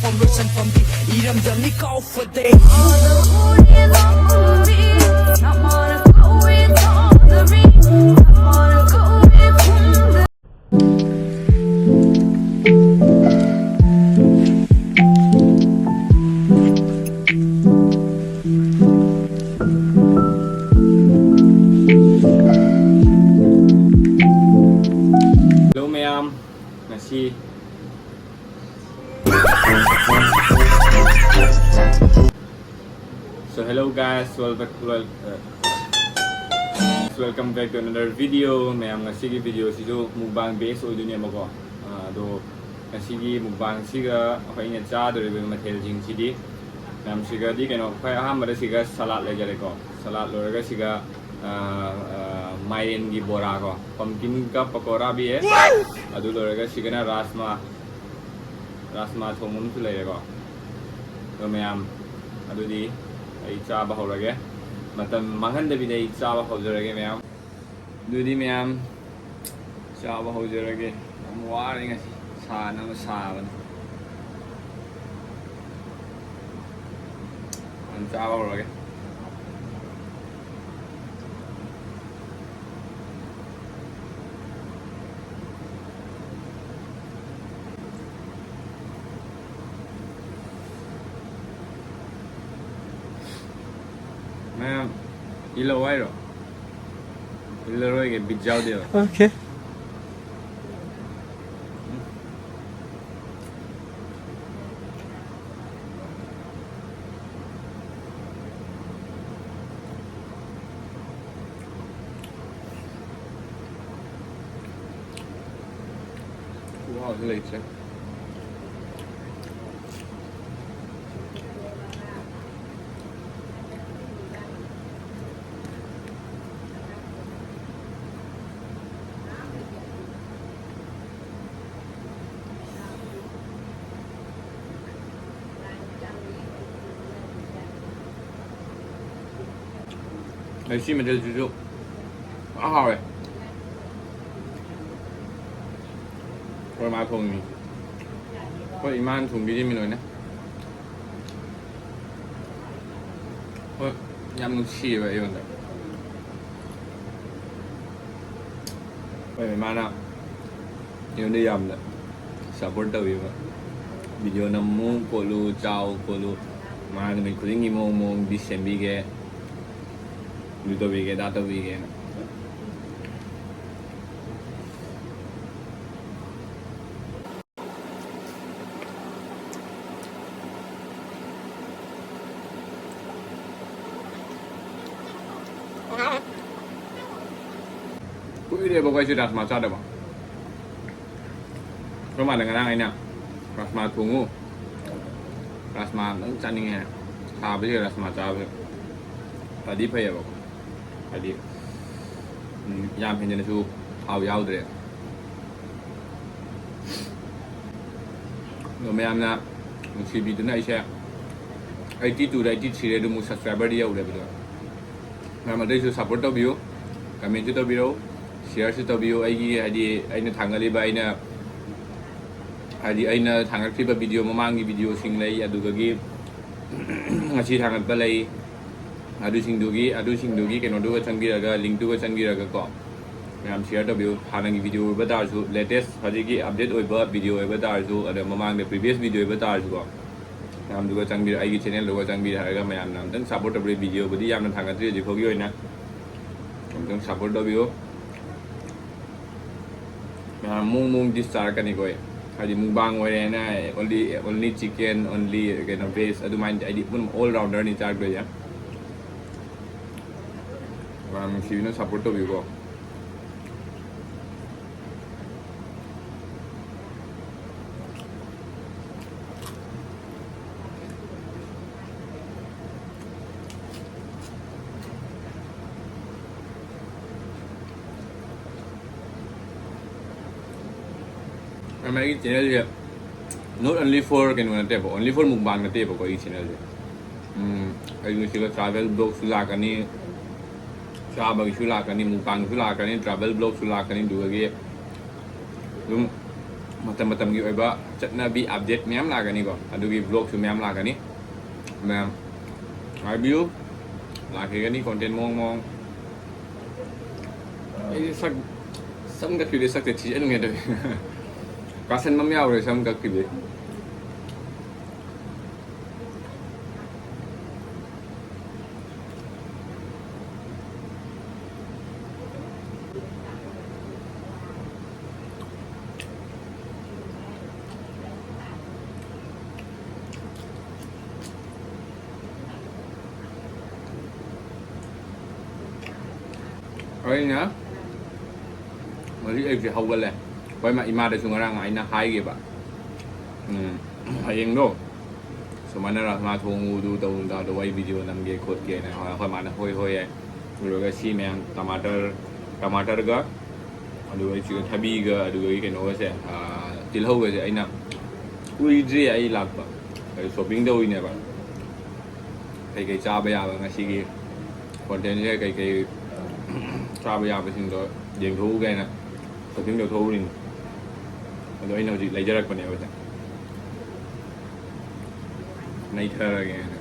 conversion from the iramdam ni call for day Hello ma'am, nasi. So hello guys, welcome back to another video. Ma'am, nasi ki video si jo mukbang base oy dunia mako. Do nasi ki mukbang siga akai nya cha do re mathel jing sidi. Ma'am siga di keno kai aham mada siga salad le jare ko. Salad lo ga siga mayen gi bora ko. Pumpkin ka pakora bhi hai. Adu lo ga siga na Raajma thomum su le ko. Do ma'am adu di ai chaba hawrage matam manghan da bidai chaba hawjarage ma'am dudi ma'am chaba hawjarage am ware ngasi sa na saban an chaba hawrage Ma'am, ilo wairo. Ilo roige bijao deo. Okay. Wow, delicious. Này xin mình chơi chú rồi rồi mà thùng có iman thùng đi mình rồi nè ôi nhắm nó chi vậy luôn đấy vậy mà nào nhiều đi làm đấy support đâu vậy video nằm mua cổ lu chào cổ lu mà mình cứ nghĩ mong đi xem bị cái Dito bigay, dato bigay. Pwede ba kayo si Raajma sa ba? Roma dengan ang ina. Raajma tungu. Raajma ang chaning hai. Sabi si Raajma sabi. Tadi pa ya ba? Tadi yam hin jane su aw yaw de no me amna si bi de na isha 82 de 83 de mu subscriber de yaw de bi do na ma de su support to biyo comment to biyo share to biyo ai gi hadi aina thangali ba aina thangakri ba video mamang gi video sing lai adu ga gi ngasi thangat ba lai adu singdugi keno du ga changira link du ga changira ko मैम share तबियो हानगी video बतारसु latest हजिकी update ओइबा video ओइबा तारसु अदे ममांग दे प्रीवियस वीडियो ओइबा तारसु को मैम दुगा चंगबि आइगी चैनल दुगा चंगबि हारगा मैम नामदन सपोर्ट तबरे वीडियो बदि यामना थांगात्रि जिखोगी ओइना हमदन सपोर्ट तबियो मैम मुंग दिस चार कनि कोय हादि मुंगबांग ओइरे ना ओनली चिकन ओनली केनो वेज अदु माइन आइदि पुन ऑल राउंडर नि चार गया मैम सिबिनो सपोर्ट तबियो को हमारी चैनल है not only for only for mukbang na tebo ko i channel है ay music travel blog sula kani travel sula kani mukbang sula kani travel blog sula kani duga ge ꯃꯇꯝꯒꯤ ꯑꯣꯏꯕ ꯆꯠꯅꯕꯤ update ꯃꯌꯥꯝ ꯂꯥꯛꯀꯅꯤꯀꯣ ꯑꯗꯨꯒꯤ ꯕ꯭ꯂꯣꯒꯁꯨ ꯃꯌꯥꯝ ꯂꯥꯛꯀꯅꯤ ꯃꯌꯥꯝ ꯉꯥꯏꯕꯤꯌꯨ ꯂꯥꯛꯈꯤꯒꯅꯤ ꯀꯣꯟꯇꯦꯟ ꯃꯑꯣꯡ ꯑꯩꯗꯤ ꯁꯝ ꯀꯛꯈꯤꯕꯗꯤ ꯁꯛꯁꯦ ꯊꯤꯖꯟꯒꯦ ꯇꯧꯋꯤ ꯀꯥꯁꯟꯕ ꯑꯃ ꯌꯥꯎꯔꯦ ꯁꯝ ꯀꯛꯈꯤꯕꯗꯤ ꯑꯩꯅ ꯍꯧꯖꯤꯛ ꯑꯩꯁꯦ ꯍꯧꯒꯠꯂꯦ ꯍꯣꯏ ꯏꯃꯥꯗꯁꯨ ꯉꯔꯥꯡ ꯑꯩꯅ ꯍꯥꯏꯒꯦꯕ ꯍꯌꯦꯡꯗꯣ ꯁꯨꯃꯥꯏꯅ ꯔꯥꯖꯃꯥ ꯊꯣꯡꯉꯨꯗꯨ ꯇꯧꯗꯥꯗꯣ ꯑꯩ ꯚꯤꯗꯤꯑꯣ ꯅꯝꯒꯦ ꯈꯣꯠꯀꯦꯅ ꯑꯩꯈꯣꯏ ꯃꯥꯅ ꯍꯣꯏ ꯌꯥꯏ ꯑꯗꯨꯒ ꯁꯤ ꯃꯌꯥꯝ ꯇꯃꯥꯇꯔꯒ ꯑꯗꯨꯒ ꯆꯤꯀꯟ ꯊꯕꯤꯒ ꯑꯗꯨꯒ ꯀꯩꯅꯣꯒꯁꯦ ꯇꯤꯜꯍꯧꯒꯁꯦ ꯑꯩꯅ ꯀꯨꯏꯗ꯭ꯔꯤ ꯑꯩ ꯂꯥꯛꯄ ꯁꯣꯞꯄꯤꯡ ꯇꯧꯔꯤꯅꯦꯕ ꯀꯩꯀꯩ ꯆꯥꯕ ꯌꯥꯕ ꯉꯁꯤꯒꯤ ꯀꯣꯟꯇꯦꯟꯁꯦ ꯀꯩꯀꯩ ꯆꯥꯕ ꯌꯥꯕꯁꯤꯡꯗꯣ ꯌꯦꯡꯊꯣꯛꯎꯒꯦꯅ ꯁꯣꯞꯄꯤꯡ ꯇꯧꯊꯣꯛꯎꯔꯤꯅꯤ ꯑꯗꯣ ꯑꯩꯅ ꯍꯧꯖꯤꯛ ꯂꯩꯖꯔꯛꯄꯅꯦꯕ ꯅꯩꯊꯔꯒꯦꯅ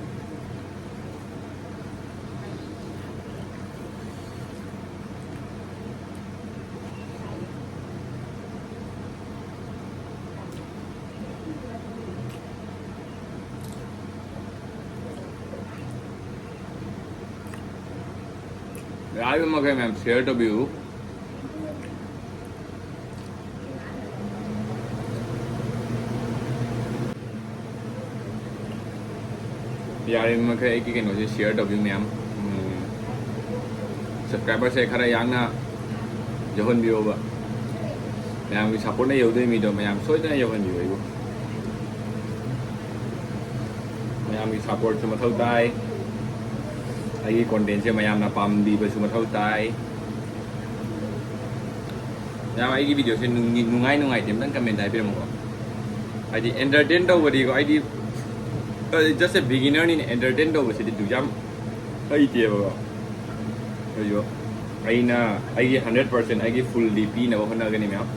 ꯌꯥꯔꯤꯕ ꯃꯈꯩ ꯃꯌꯥꯝ ꯁꯤꯌꯔ ꯇꯧꯕꯤꯌꯨ ꯌꯥꯔꯤꯕ ꯃꯈꯩ ꯑꯩꯒꯤ ꯀꯩꯅꯣꯁꯦ ꯁꯤꯌꯔ ꯇꯧꯕꯤꯌꯨ ꯃꯌꯥꯝ ꯁꯕꯁꯀ꯭ꯔꯥꯏꯕꯔꯁꯦ ꯈꯔ ꯌꯥꯡꯅ ꯌꯧꯍꯟꯕꯤꯌꯣꯕ ꯃꯌꯥꯝꯒꯤ ꯁꯞꯄꯣꯔꯠꯅ ꯌꯧꯗꯣꯏ ꯃꯤꯗꯣ ꯃꯌꯥꯝ ꯁꯣꯏꯗꯅ ꯌꯧꯍꯟꯕꯤꯌꯨ ꯑꯩꯕꯨ ꯃꯌꯥꯝꯒꯤ ꯁꯞꯄꯣꯔꯠꯁꯨ ꯃꯊꯧ ꯇꯥꯏ ꯑꯩꯒꯤ ꯀꯣꯟꯇꯦꯟꯁꯦ ꯃꯌꯥꯝꯅ ꯄꯥꯝꯕꯤꯕꯁꯨ ꯃꯊꯧ ꯇꯥꯏ ꯃꯌꯥꯝ ꯑꯩꯒꯤ ꯚꯤꯗꯤꯑꯣꯁꯦ ꯅꯨꯡꯉꯥꯏꯇꯦ ꯑꯝꯇꯪ ꯀꯃꯦꯟꯇ ꯍꯥꯏꯕꯤꯔꯝꯃꯨꯀꯣ ꯍꯥꯏꯗꯤ ꯑꯦꯟꯇꯔꯇꯦꯟ ꯇꯧꯕꯗꯤꯀꯣ ꯑꯩꯗꯤ ꯖꯁ ꯑꯦ ꯕꯤꯒꯤꯅꯔꯅꯤꯅ ꯑꯦꯟꯇꯔꯇꯦꯟ ꯇꯧꯕꯁꯤꯗꯤ ꯌꯥꯝ ꯍꯩꯇꯦꯕꯀꯣ ꯑꯩꯁꯨ ꯑꯩꯅ ꯑꯩꯒꯤ 100% ꯑꯩꯒꯤ ꯐꯨꯜꯗꯤ ꯄꯤꯅꯕ ꯍꯣꯠꯅꯒꯅꯤ ꯃꯌꯥꯝ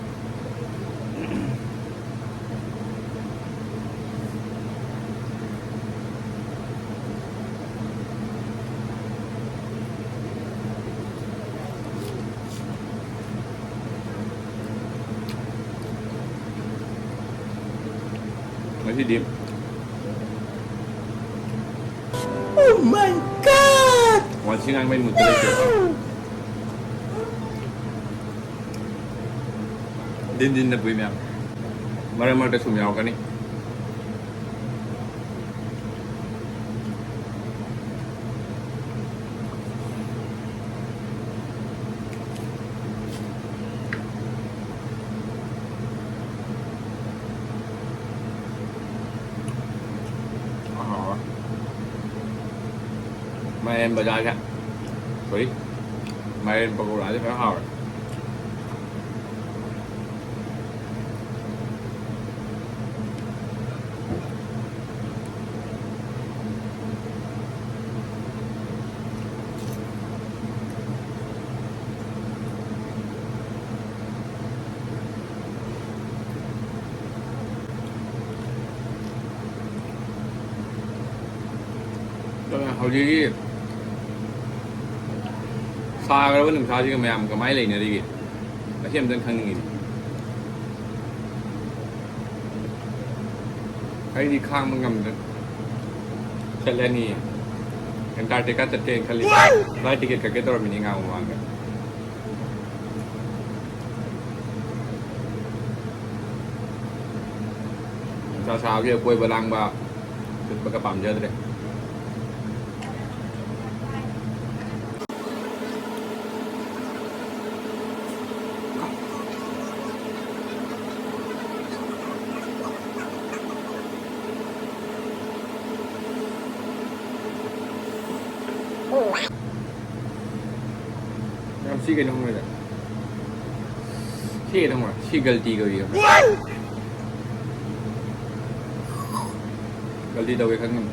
ꯉꯁꯤꯗꯤ Oh my god! ꯋꯥꯟꯁꯤ ꯉꯥꯡꯕꯩ ꯃꯨꯠꯇ ꯂꯩꯇꯦꯕ ꯗꯤꯟꯗ ꯄꯨꯏ ꯃꯌꯥꯝ ꯃꯔꯛ ꯃꯔꯛꯇ ꯁꯨꯝ ꯌꯥꯎꯔꯛꯀꯅꯤ Main bazaar sorry main pakora phải hào hꯧꯖꯤꯛꯀꯤ ꯁꯥꯈ꯭ꯔꯕ ꯅꯨꯡꯁꯥꯁꯤꯒ ꯃꯌꯥꯝ ꯀꯃꯥꯏꯅ ꯂꯩꯅꯔꯤꯒꯦ ꯃꯁꯤ ꯑꯝꯇꯪ ꯈꯪꯅꯤꯡꯉꯤꯅꯤ ꯑꯩꯗꯤ ꯈꯥꯡꯕ ꯉꯝꯗ꯭ꯔꯦ ꯆꯠꯂꯅꯤ ꯑꯦꯟꯇꯥꯔꯇꯤꯀꯥ ꯆꯠꯀꯦꯅ ꯈꯜꯂꯤ ꯐ꯭ꯂꯥꯏꯠ ꯇꯤꯀꯦꯠ ꯀꯛꯀꯦ ꯇꯧꯔꯝꯃꯤꯅꯤ ꯉꯥꯡ ꯃꯃꯥꯡꯗ ꯅꯨꯡꯁꯥ ꯁꯥꯕꯁꯤꯗ ꯀꯣꯏꯕ ꯂꯥꯡꯕ ꯆꯠꯄꯒ ꯄꯥꯝꯖꯗ꯭ꯔꯦ Em xí cái nông rồi đấy xí cái nông rồi xí galti cái gì không galti đâu cái khác không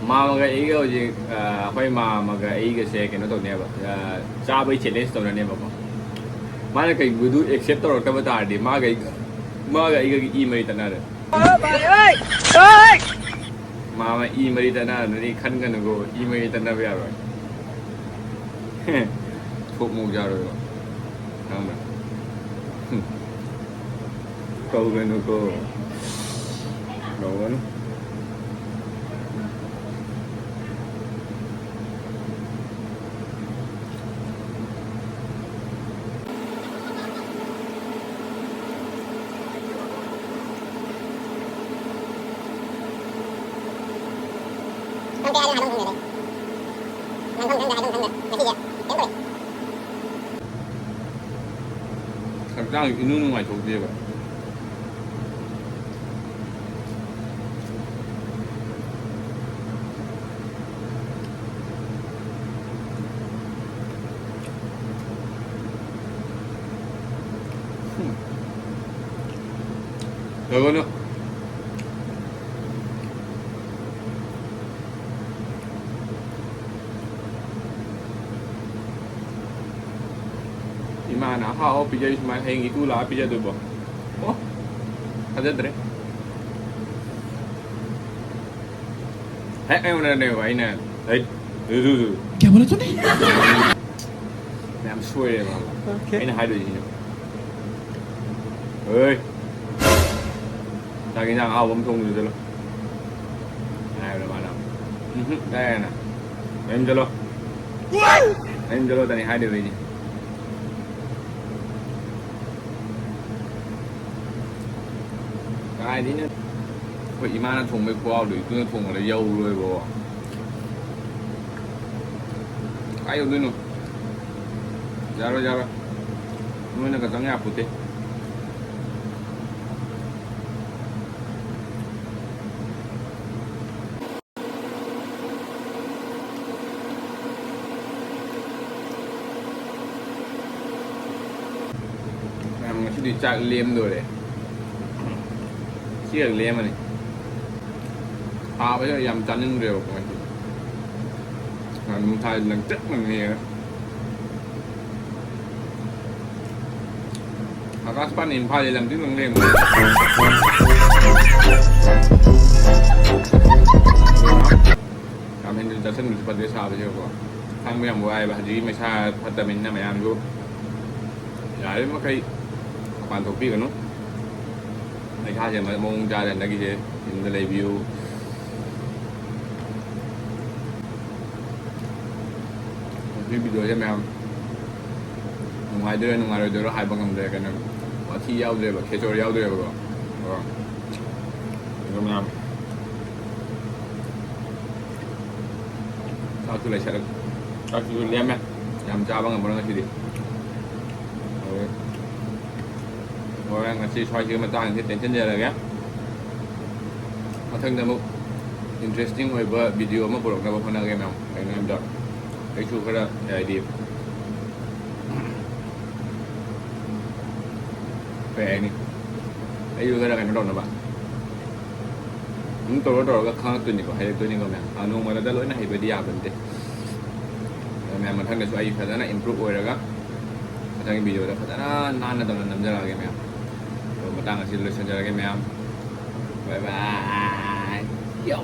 마마가 이거 이제 거의 마마가 이거 세 개는 또 내봐 짜바이 챌린지 또 내봐 봐 마나 cái người accept tao rồi tao ta đi maga iga email tana re Bài ơi! Ơi! mama email tana ni khan kan go email tana ba rồi thuộc mu ja rồi không mà câu cái nó cô đồ nó thật ra thì nước ngoài thuộc kia vậy rồi nữa Gimana? How pizza is my hang itu lah pizza tu boh. Oh, ada deh. Mana ni wah ini. Tu. क्या बोला तूने? I'm sure malah. Okay. Ini hai dulu sini. Hei. Jangan awam tunggu dulu. Ayo mana? Dah na. Em dulu. Em dulu tadi hai dulu ini. Ai đi nữa, vậy mà nó thùng mấy khoa rồi, tôi nó thùng là dâu rồi bộ, ai rồi nữa, ra rồi, nó là cái trắng ngà putih, làm cái gì chạy liêm rồi đấy. Chiếc liêm này bây giờ làm chăn nhưng đều của mình thay lần trước mình nghe các bạn nhìn phải làm tiếng lần liêm kami jelasin seperti sahabat juga kami yang buat bahji masa vitaminnya macam itu ya ini makai apaan topi kan no này khai thì mà mong ra đến đây kia nhìn review cái video cho mèo ngoài đưa hai bằng cầm đây cái này mà thi giao đây và khi cho giao đây rồi không làm sao tôi lại sẽ sao tôi đem nha làm cha bằng cầm bằng cái gì orang ngasih choice ke mata ni tension dia lah kan. Matang dah interesting buat video mah boleh nak pernah game yang dengan dah. Itu kada idea. Kayak ni. Ayo kada kan dong nampak. Untuk orang kan tu ni kau, hari tu ni kau memang. Anu mana dah loi nak hidup dia benda. Memang matang dah suai pada nak improve orang kan. Matang video dah pada nak dong nak jalan game yang. Matang hasil lulusnya lagi, ma'am. Bye bye. Yo.